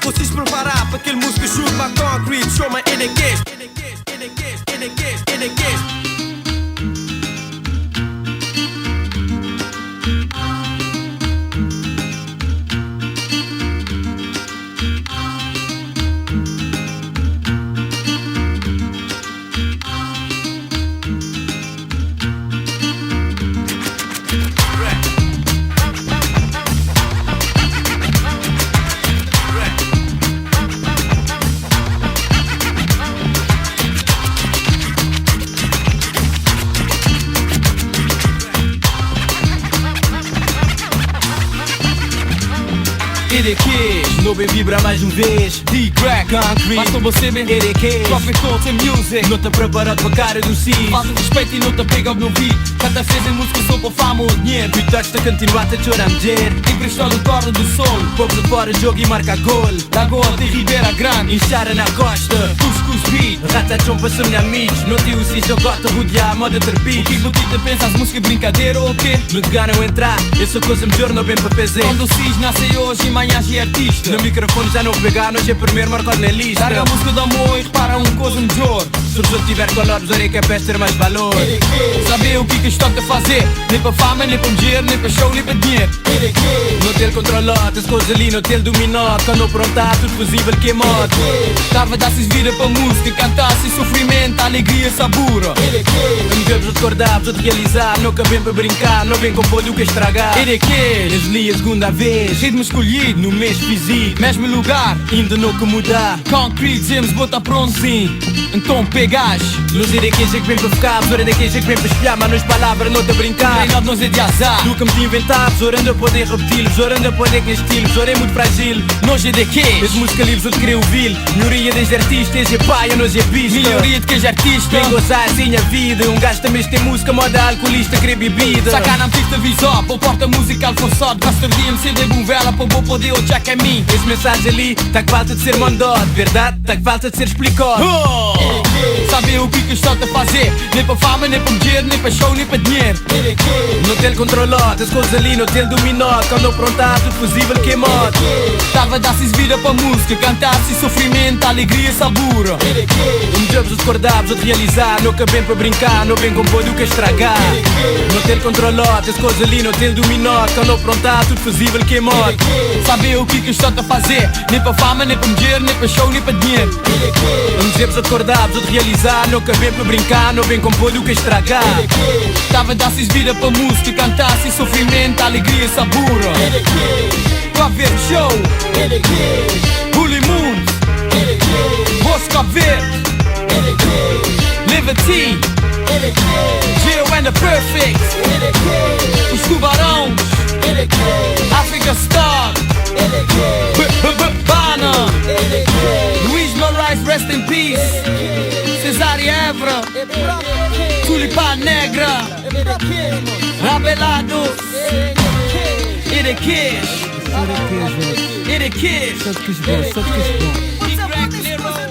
Vocês preparar para aquele música shoot by concrete. Chama Edequish. Edequish, no bem vibra mais vez. D-Crack, Concrete, basta você bem Edequish. Coffee Talks and Music, não te preparado para cara do cis. Falta respeito e não te pega no beat. Cada vez em música sou para fama ou dinheiro. E touch te continuar a chorar mulher. Emprestado o torno do sol. Pouco de fora jogo e marca gol. Lagoa de Ribeira Grande, inchara na costa. Cuscuz beat, rata chompa se minha amigos. Não te usis, eu gosto de rodear, moda terpir. O que você pensa, as músicas brincadeira ou o quê? Me ganham entrar, eu sou coisa melhor, não bem para fazer. Quando o cis nasce hoje e manhã é artista. No microfone já não pegar, nós é primeiro marcado na lista. Larga a música de amor e repara uma coisa melhor. Se o jogo tiver colores, orei que é para ter mais valor. Saber o que estou a fazer. Nem para fama, nem para mulher, nem para show, nem para dinheiro. Não ter controlado, as coisas ali, não ter dominado. Quando prontar, tudo possível que é modo. Tava a dar-se vida para música, cantar-se sofrimento, alegria, sabor. Não devemos recordar, de realizar. Nunca vem para brincar, não vem com polho que estragar. Eles li a segunda vez, ritmo escolhido no mês físico. Mesmo lugar, ainda não que mudar. Concrete, dizemos, bota pronto sim. Então pegas. Nos Edequish é que vem para ficar, os Edequish é que vem para espiar. Mas nas palavras não te brincar. Treinado não é de azar. Nunca me te inventar, orando a poder repetir. Orando a poder que estilo, é muito frágil. Nós Edequish, as música livres eu te queria ouvir. Melhoria desde artistas, é pai, nós é pista. Melhoria de que és artista. Vem gozar assim a vida. Um gajo também tem música, moda alcoolista, querer bebida. Sacar na pista visual, para porta musical forçado. Basta dia CD bom vela, para vou poder o jack é mim. Esse mensagem ali, tá que falta de ser mandado. Verdade, tá que falta de ser explicado. Saber o que estou a fazer. Nem para fama, nem para mulher, nem para show, nem para dinheiro. Não ter controlado, as coisas ali não ter dominado. Quando prontar, tudo possível que é modo. Tava a dar-se vida para música, cantar-se sofrimento, alegria, sabor. Um dia vos recordar, vos realizar. Nunca vem para brincar, não vem com polho que estragar. Não ter controlado, as coisas ali não ter dominado. Quando prontar, tudo possível que é modo. Saber o que estou a fazer. Nem para fama, nem para mulher, nem para show, nem para dinheiro. Um dia vos recordar, vos realizar. Nunca vem para brincar, não vem com polho que estragar. Tava a dar-se vida para música, cantar-se sofrimento, alegria, sabor. Para ver show, Holy Moon, Bosca Verde, Liberty, Geo and the Perfect, os Tubarões, Africa Star, Bana, Luís Moraes, rest in peace, Cesária Évora, Tulipa Negra, Rabelados, Edequish, Edequish, só de que bom, só de que bom.